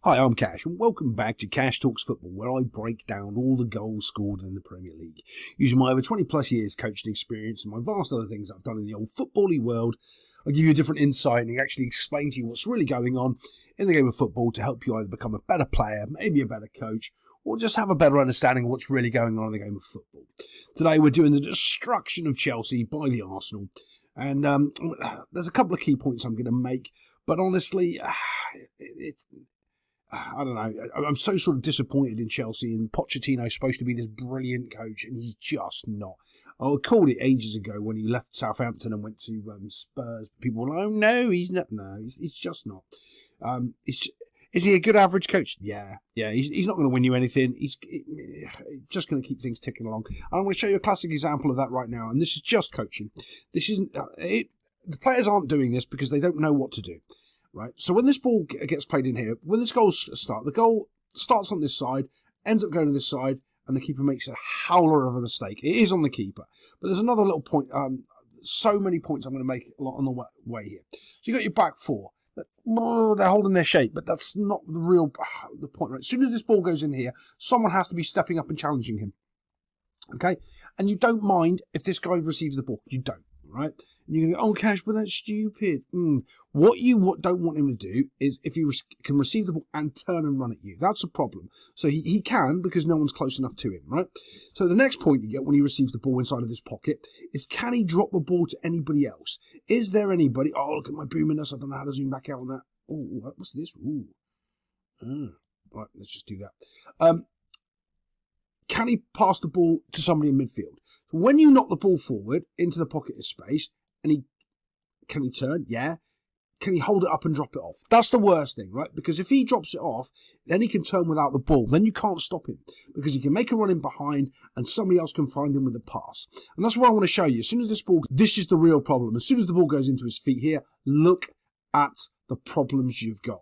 Hi, I'm Cash, and welcome back to Cash Talks Football, where I break down all the goals scored in the Premier League. Using my over 20 plus years coaching experience and my vast other things I've done in the old football-y world, I give you a different insight and actually explain to you what's really going on in the game of football to help you either become a better player, maybe a better coach, or just have a better understanding of what's really going on in the game of football. Today we're doing the destruction of Chelsea by the Arsenal, and there's a couple of key points I'm going to make, but honestly, I don't know. I'm so sort of disappointed in Chelsea, and Pochettino's supposed to be this brilliant coach, and he's just not. I called it ages ago when he left Southampton and went to Spurs. People were like, "Oh no, he's not." No, he's just not. Is he a good average coach? Yeah. He's not going to win you anything. He's just going to keep things ticking along. I'm going to show you a classic example of that right now, and this is just coaching. This isn't. The players aren't doing this because they don't know what to do. Right, so when this ball gets played in here, when this goal starts, the goal starts on this side, ends up going to this side, and the keeper makes a howler of a mistake. It is on the keeper, but there's another little point. So many points I'm going to make on the way here. So you got your back four. They're holding their shape, but that's not the point. Right, as soon as this ball goes in here, someone has to be stepping up and challenging him. Okay, and you don't mind if this guy receives the ball. You don't. Right? And you're going to go, oh, Cash, but that's stupid. What you don't want him to do is if he can receive the ball and turn and run at you. That's a problem. So he can because no one's close enough to him, right? So the next point you get when he receives the ball inside of this pocket is can he drop the ball to anybody else? Is there anybody? Oh, look at my boominess. I don't know how to zoom back out on that. Oh, what's this? Right, let's just do that. Can he pass the ball to somebody in midfield? When you knock the ball forward into the pocket of space, and can he turn? Yeah. Can he hold it up and drop it off? That's the worst thing, right? Because if he drops it off, then he can turn without the ball. Then you can't stop him because he can make a run in behind and somebody else can find him with a pass. And that's what I want to show you. As soon as this is the real problem. As soon as the ball goes into his feet here, look at the problems you've got.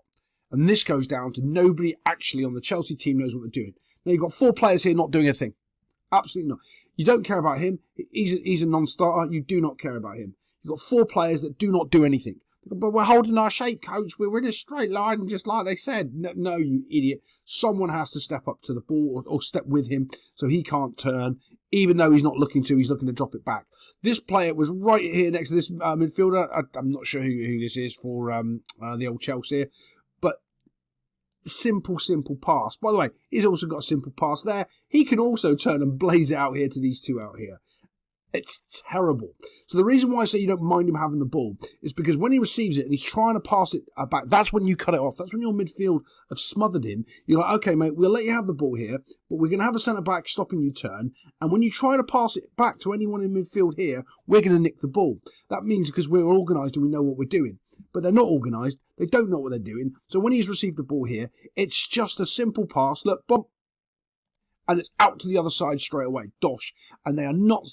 And this goes down to nobody actually on the Chelsea team knows what they're doing. Now you've got 4 players here not doing a thing. Absolutely not. You don't care about him. He's a non-starter. You do not care about him. You've got 4 players that do not do anything. But we're holding our shape, coach. We're in a straight line, just like they said. No, you idiot. Someone has to step up to the ball or step with him so he can't turn, even though he's not looking to. He's looking to drop it back. This player was right here next to this midfielder. I'm not sure who this is for the old Chelsea. But simple pass. By the way, he's also got a simple pass there. He can also turn and blaze it out here to these 2 out here. It's terrible. So the reason why I say you don't mind him having the ball is because when he receives it and he's trying to pass it back, that's when you cut it off. That's when your midfield have smothered him. You're like, okay, mate, we'll let you have the ball here, but we're going to have a centre-back stopping you turn. And when you try to pass it back to anyone in midfield here, we're going to nick the ball. That means because we're organised and we know what we're doing. But they're not organised. They don't know what they're doing. So when he's received the ball here, it's just a simple pass. Look, bump. And it's out to the other side straight away. Dosh. And they are not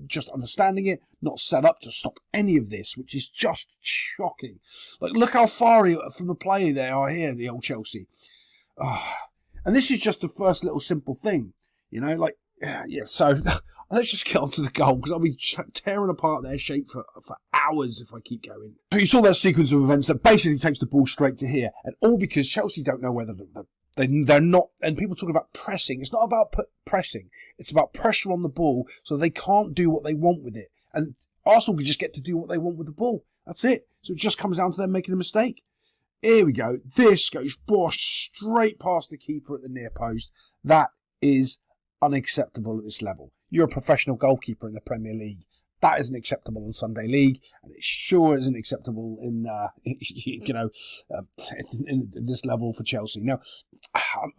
just understanding it, not set up to stop any of this, which is just shocking. Like, look how far from the play they are here, the old Chelsea. And this is just the first little simple thing. You know, like, yeah, so let's just get on to the goal, because I'll be tearing apart their shape for hours if I keep going. So you saw that sequence of events that basically takes the ball straight to here, and all because Chelsea don't know whether they're not, and people talk about pressing. It's not about pressing. It's about pressure on the ball so they can't do what they want with it. And Arsenal can just get to do what they want with the ball. That's it. So it just comes down to them making a mistake. Here we go. This goes straight past the keeper at the near post. That is unacceptable at this level. You're a professional goalkeeper in the Premier League. That isn't acceptable in Sunday League, and it sure isn't acceptable in this level for Chelsea. Now,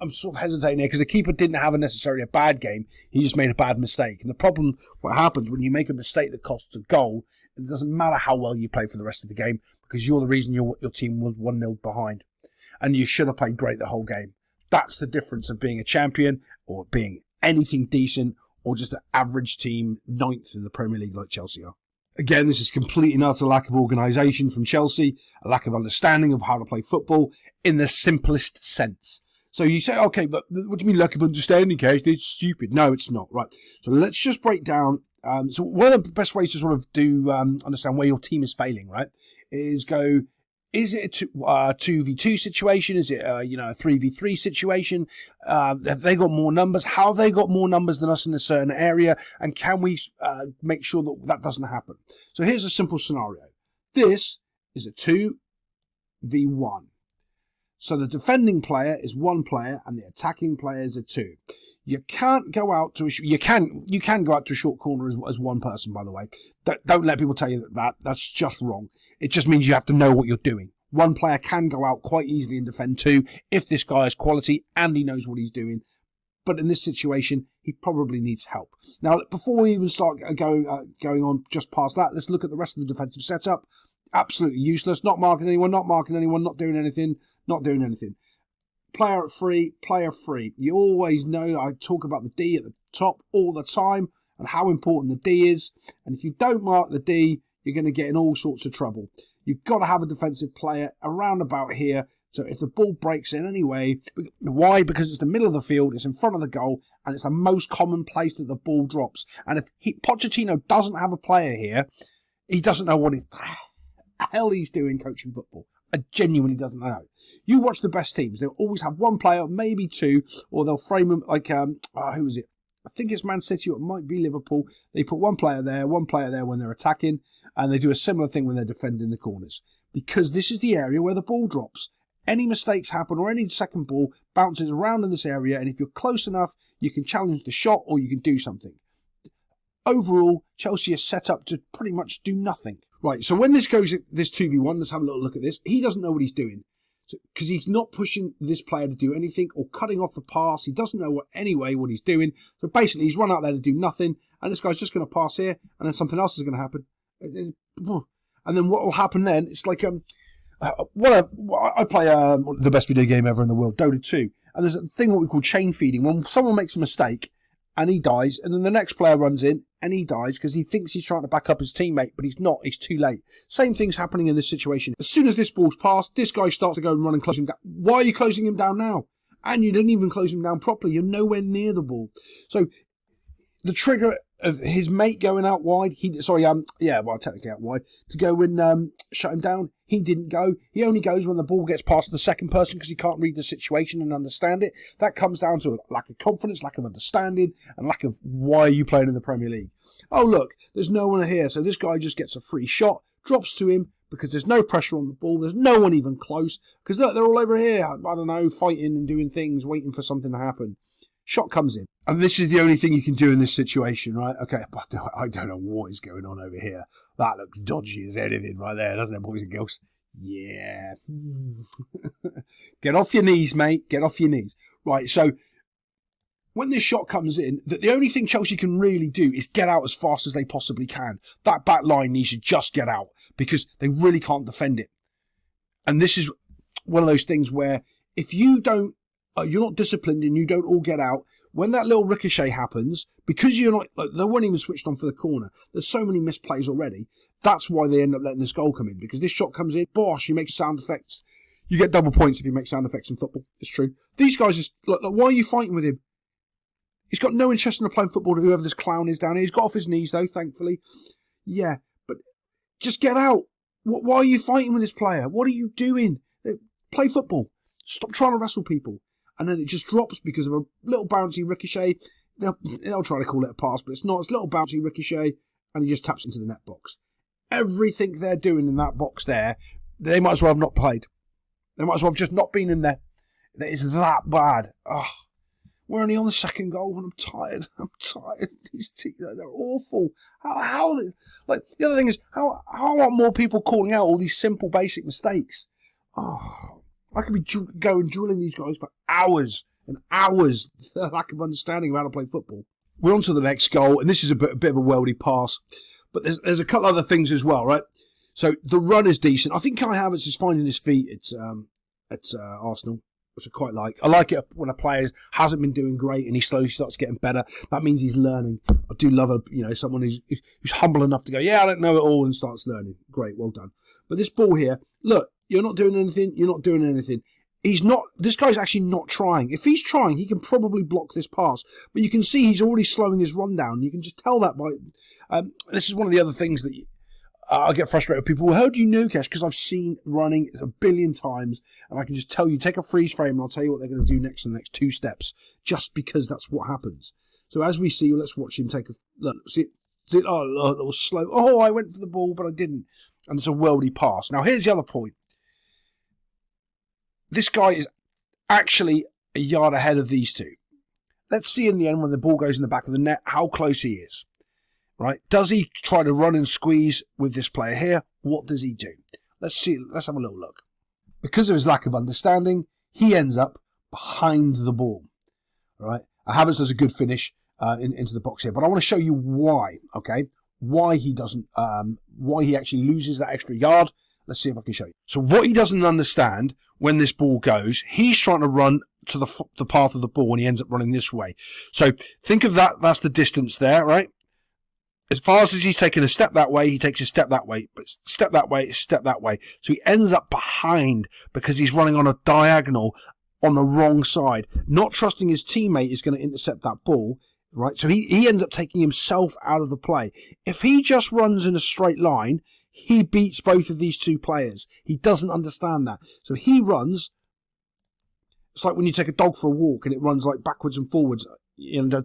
I'm sort of hesitating here because the keeper didn't have necessarily a bad game. He just made a bad mistake. And the problem, what happens when you make a mistake that costs a goal, it doesn't matter how well you play for the rest of the game because you're the reason your team was 1-0 behind. And you should have played great the whole game. That's the difference of being a champion or being anything decent or just an average team 9th in the Premier League like Chelsea are. Again, this is complete and utter lack of organisation from Chelsea, a lack of understanding of how to play football in the simplest sense. So you say, okay, but what do you mean lack of understanding, Cash? It's stupid. No, it's not. Right. So let's just break down. So one of the best ways to sort of do understand where your team is failing, right, is go, Is it a 2v2 situation? Is it a 3v3 situation? Have they got more numbers? How have they got more numbers than us in a certain area? And can we make sure that that doesn't happen? So here's a simple scenario. This is a 2v1. So the defending player is one player and the attacking player is a two. You can't go out to you can go out to a short corner as one person, by the way. Don't let people tell you that's just wrong. It just means you have to know what you're doing. One player can go out quite easily and defend two if this guy has quality and he knows what he's doing. But in this situation, he probably needs help. Now, before we even start going on just past that, let's look at the rest of the defensive setup. Absolutely useless. Not marking anyone, not doing anything, Player at free, player free. You always know I talk about the D at the top all the time and how important the D is. And if you don't mark the D, you're going to get in all sorts of trouble. You've got to have a defensive player around about here. So if the ball breaks in any way, why? Because it's the middle of the field, it's in front of the goal, and it's the most common place that the ball drops. And if Pochettino doesn't have a player here, he doesn't know what the hell he's doing coaching football. I genuinely doesn't know. You watch the best teams, they'll always have one player, maybe two, or they'll frame them like, who is it? I think it's Man City, or it might be Liverpool. They put one player there when they're attacking, and they do a similar thing when they're defending the corners. Because this is the area where the ball drops. Any mistakes happen, or any second ball bounces around in this area, and if you're close enough, you can challenge the shot, or you can do something. Overall, Chelsea is set up to pretty much do nothing. Right, so when this 2v1, let's have a little look at this. He doesn't know what he's doing. Because he's not pushing this player to do anything or cutting off the pass. He doesn't know what he's doing. So basically, he's run out there to do nothing. And this guy's just going to pass here. And then something else is going to happen. And then what will happen then? It's like, I play the best video game ever in the world, Dota 2. And there's a thing what we call chain feeding. When someone makes a mistake and he dies, and then the next player runs in and he dies because he thinks he's trying to back up his teammate, but he's not. It's too late. Same thing's happening in this situation. As soon as this ball's passed, this guy starts to go and run and close him down. Why are you closing him down now? And you didn't even close him down properly. You're nowhere near the ball. So the trigger of his mate going out wide, technically out wide, to go and shut him down, he didn't go. He only goes when the ball gets past the second person because he can't read the situation and understand it. That comes down to a lack of confidence, lack of understanding, and lack of why are you playing in the Premier League. Oh, look, there's no one here. So this guy just gets a free shot, drops to him because there's no pressure on the ball. There's no one even close because look, they're all over here. I don't know, fighting and doing things, waiting for something to happen. Shot comes in. And this is the only thing you can do in this situation, right? Okay, but I don't know what is going on over here. That looks dodgy as anything right there, doesn't it, boys and girls? Yeah. Get off your knees, mate. Get off your knees. Right, so when this shot comes in, the only thing Chelsea can really do is get out as fast as they possibly can. That back line needs to just get out because they really can't defend it. And this is one of those things where if you don't, you're not disciplined and you don't all get out, when that little ricochet happens, because you're not, they weren't even switched on for the corner, there's so many missed plays already, that's why they end up letting this goal come in, because this shot comes in, bosh, you make sound effects, you get double points if you make sound effects in football, it's true. These guys, just look, why are you fighting with him? He's got no interest in playing football, whoever this clown is down here, he's got off his knees though, thankfully. Yeah, but just get out. Why are you fighting with this player? What are you doing? Play football. Stop trying to wrestle people. And then it just drops because of a little bouncy ricochet. They'll try to call it a pass, but it's not. It's a little bouncy ricochet, and he just taps into the net box. Everything they're doing in that box there, they might as well have not played. They might as well have just not been in there. It's that bad. Oh, we're only on the second goal, and I'm tired. These teams, they're awful. How? Like the other thing is, how are more people calling out all these simple, basic mistakes? Oh. I could be going drilling these guys for hours and hours. The lack of understanding of how to play football. We're on to the next goal, and this is a bit of a worldy pass. But there's a couple other things as well, right? So the run is decent. I think Kai Havertz is finding his feet at Arsenal, which I quite like. I like it when a player hasn't been doing great and he slowly starts getting better. That means he's learning. I do love someone who's humble enough to go, yeah, I don't know it all, and starts learning. Great, well done. But this ball here, look. You're not doing anything. You're not doing anything. This guy's actually not trying. If he's trying, he can probably block this pass. But you can see he's already slowing his run down. You can just tell that by... this is one of the other things that I get frustrated with people. Well, how do you know, Cash? Because I've seen running a billion times, and I can just tell you, take a freeze frame, and I'll tell you what they're going to do next in the next 2 steps, just because that's what happens. So as we see, let's watch him take a look. See it, oh, it was slow. Oh, I went for the ball, but I didn't. And it's a worldy pass. Now, here's the other point. This guy is actually a yard ahead of these two. Let's see in the end when the ball goes in the back of the net how close he is. Right? Does he try to run and squeeze with this player here? What does he do? Let's see. Let's have a little look. Because of his lack of understanding, he ends up behind the ball. Right? Havertz does a good finish into the box here, but I want to show you why. Okay? Why he doesn't? Why he actually loses that extra yard? Let's see if I can show you. So what he doesn't understand when this ball goes, he's trying to run to the path of the ball, and he ends up running this way. So think of that. That's the distance there, right? As fast as he's taking a step that way, he takes a step that way, but step that way, step that way. So he ends up behind because he's running on a diagonal on the wrong side, not trusting his teammate is going to intercept that ball, right? So he ends up taking himself out of the play. If he just runs in a straight line, he beats both of these two players. He doesn't understand that. So he runs. It's like when you take a dog for a walk and it runs like backwards and forwards,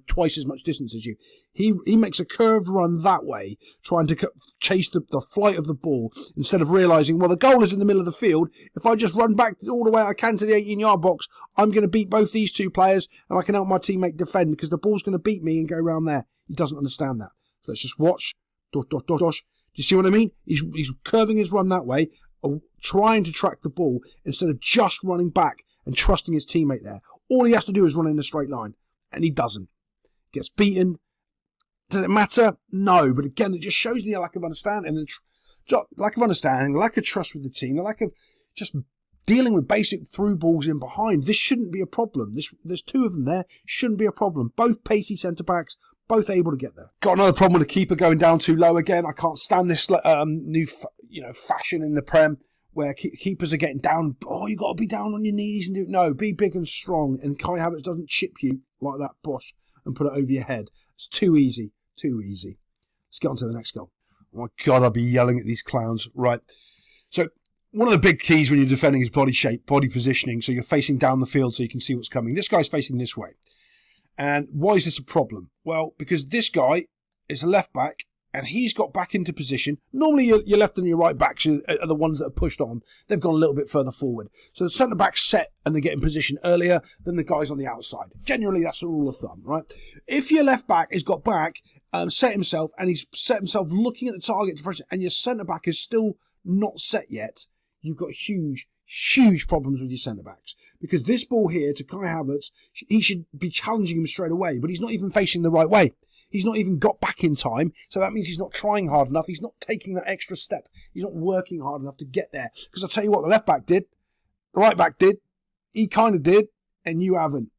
twice as much distance as you. He makes a curved run that way, trying to chase the flight of the ball, instead of realising, well, the goal is in the middle of the field. If I just run back all the way I can to the 18-yard box, I'm going to beat both these two players, and I can help my teammate defend, because the ball's going to beat me and go around there. He doesn't understand that. So let's just watch. Dosh. Do you see what I mean? He's curving his run that way, trying to track the ball, instead of just running back and trusting his teammate there. All he has to do is run in a straight line, and he doesn't. Gets beaten. Does it matter? No, but again, it just shows the lack of understanding, lack of trust with the team, the lack of just dealing with basic through balls in behind. This shouldn't be a problem. There's two of them there. Shouldn't be a problem. Both pacey centre backs, both able to get there. Got another problem with the keeper going down too low again. I can't stand this new fashion in the Prem, where keepers are getting down. Oh, you got to be down on your knees and no, be big and strong. And Kai Havertz doesn't chip you like that, Bosch, and put it over your head. It's too easy. Too easy. Let's get on to the next goal. Oh my God, I'll be yelling at these clowns. Right. So one of the big keys when you're defending is body shape, body positioning. So you're facing down the field so you can see what's coming. This guy's facing this way. And why is this a problem? Well, because this guy is a left back, and he's got back into position. Normally your left and your right backs are the ones that are pushed on. They've gone a little bit further forward. So the centre-back's set and they get in position earlier than the guys on the outside. Generally, that's a rule of thumb, right? If your left back has got back, set himself, and he's set himself looking at the target to pressure, and your centre-back is still not set yet, you've got huge problems with your centre-backs. Because this ball here to Kai Havertz, he should be challenging him straight away, but he's not even facing the right way. He's not even got back in time, so that means he's not trying hard enough. He's not taking that extra step. He's not working hard enough to get there. Because I'll tell you what, the left back did, the right back did, he kind of did, and you haven't.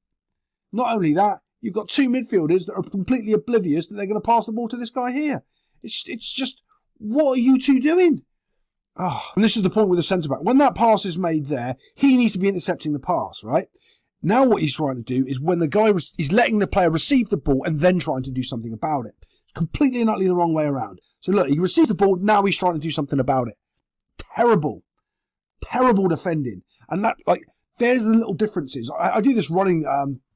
Not only that, you've got two midfielders that are completely oblivious that they're going to pass the ball to this guy here. It's just, what are you two doing? Oh, and this is the point with the centre-back. When that pass is made there, he needs to be intercepting the pass, right? Now what he's trying to do is when the guy is letting the player receive the ball and then trying to do something about it. It's completely and utterly the wrong way around. So look, he received the ball, now he's trying to do something about it. Terrible defending. And that, there's the little differences. I do this running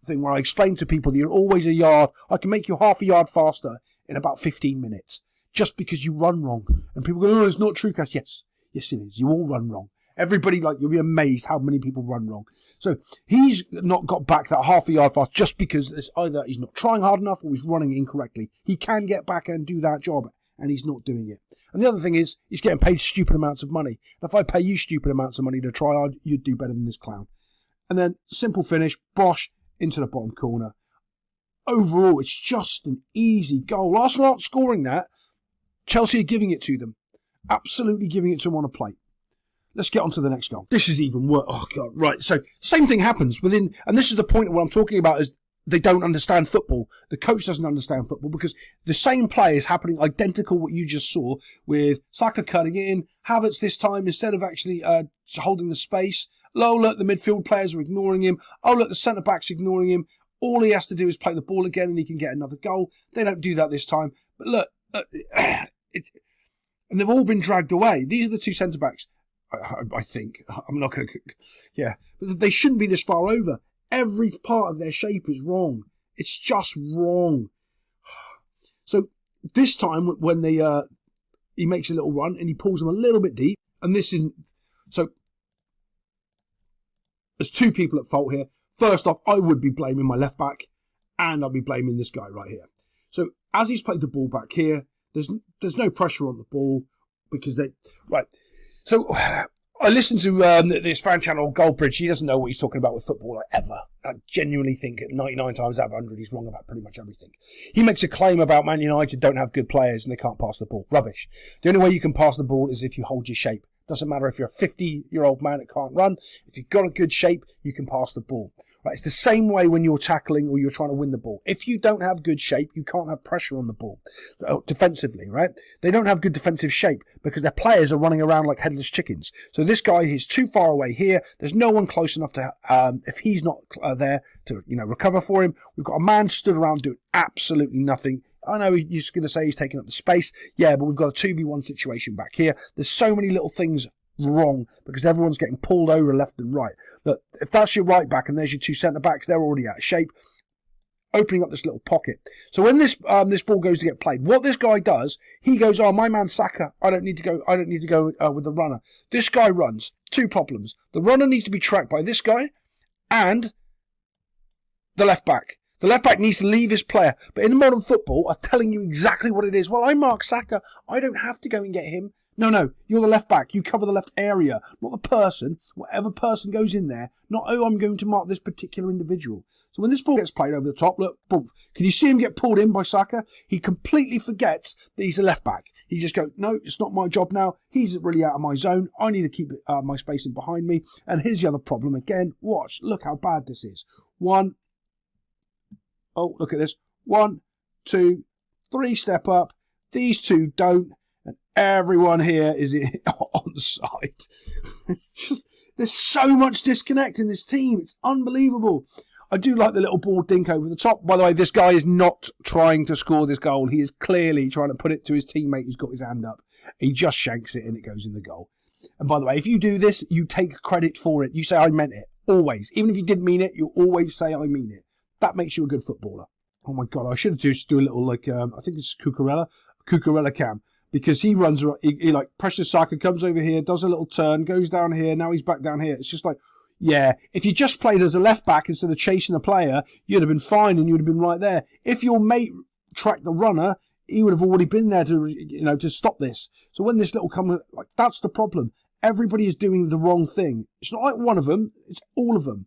thing where I explain to people that you're always a yard. I can make you half a yard faster in about 15 minutes just because you run wrong. And people go, oh, it's not true, Cass. Yes, it is. You all run wrong. Everybody, you'll be amazed how many people run wrong. So he's not got back that half a yard fast just because it's either he's not trying hard enough or he's running incorrectly. He can get back and do that job, and he's not doing it. And the other thing is, he's getting paid stupid amounts of money. And if I pay you stupid amounts of money to try hard, you'd do better than this clown. And then, simple finish, Bosch into the bottom corner. Overall, it's just an easy goal. Arsenal aren't scoring that. Chelsea are giving it to them. Absolutely giving it to them on a plate. Let's get on to the next goal. This is even worse. Oh, God. Right. So, same thing happens within, and this is the point of what I'm talking about, is they don't understand football. The coach doesn't understand football because the same play is happening identical what you just saw with Saka cutting in, Havertz this time, instead of actually holding the space. Oh, look, the midfield players are ignoring him. Oh, look, the centre-back's ignoring him. All he has to do is play the ball again and he can get another goal. They don't do that this time. But look, And they've all been dragged away. These are the two centre-backs, I think. I'm not going to... Yeah. But they shouldn't be this far over. Every part of their shape is wrong. It's just wrong. So this time when he makes a little run and he pulls them a little bit deep, and this isn't... So there's two people at fault here. First off, I would be blaming my left back, and I'd be blaming this guy right here. So as he's played the ball back here, there's no pressure on the ball because they... Right. So I listened to this fan channel, Goldbridge. He doesn't know what he's talking about with football, like, ever. I genuinely think 99 times out of 100 he's wrong about pretty much everything. He makes a claim about Man United don't have good players and they can't pass the ball. Rubbish. The only way you can pass the ball is if you hold your shape. Doesn't matter if you're a 50-year-old man that can't run. If you've got a good shape, you can pass the ball. Right? It's the same way when you're tackling or you're trying to win the ball. If you don't have good shape, you can't have pressure on the ball. So, defensively, right? They don't have good defensive shape because their players are running around like headless chickens. So this guy is too far away here. There's no one close enough to, if he's not there to, recover for him. We've got a man stood around doing absolutely nothing. I know you're just going to say he's taking up the space. Yeah, but we've got a 2v1 situation back here. There's so many little things wrong because everyone's getting pulled over left and right. Look, if that's your right back and there's your two centre backs, they're already out of shape, opening up this little pocket. So when this ball goes to get played, what this guy does, he goes, "Oh, my man Saka, I don't need to go with the runner." This guy runs. Two problems: the runner needs to be tracked by this guy, and the left back. The left back needs to leave his player. But in modern football, I'm telling you exactly what it is. Well, I mark Saka. I don't have to go and get him. No, you're the left back. You cover the left area, not the person. Whatever person goes in there, not, oh, I'm going to mark this particular individual. So when this ball gets played over the top, look, boom. Can you see him get pulled in by Saka? He completely forgets that he's a left back. He just goes, no, it's not my job now. He's really out of my zone. I need to keep my spacing behind me. And here's the other problem again. Watch. Look how bad this is. Oh, look at this. 1, 2, 3 step up. These two don't. And everyone here is on the side. It's just, there's so much disconnect in this team. It's unbelievable. I do like the little ball dink over the top. By the way, this guy is not trying to score this goal. He is clearly trying to put it to his teammate who's got his hand up. He just shanks it and it goes in the goal. And by the way, if you do this, you take credit for it. You say, I meant it. Always. Even if you didn't mean it, you always say, I mean it. That makes you a good footballer. Oh my God, I should just do a little, I think it's Cucurella cam. Because he runs, he like, Precious Saka comes over here, does a little turn, goes down here, now he's back down here. It's just like, yeah, if you just played as a left back instead of chasing the player, you'd have been fine and you'd have been right there. If your mate tracked the runner, he would have already been there to stop this. So when this little like, that's the problem. Everybody is doing the wrong thing. It's not like one of them, it's all of them.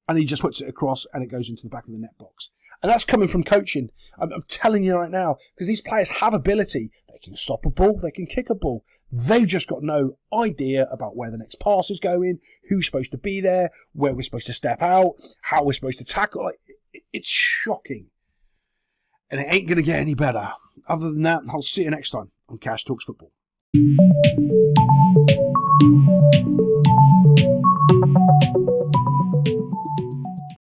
And he just puts it across and it goes into the back of the net box. And that's coming from coaching. I'm telling you right now, because these players have ability. They can stop a ball, they can kick a ball. They've just got no idea about where the next pass is going, who's supposed to be there, where we're supposed to step out, how we're supposed to tackle. It's shocking. And it ain't going to get any better. Other than that, I'll see you next time on Cash Talks Football.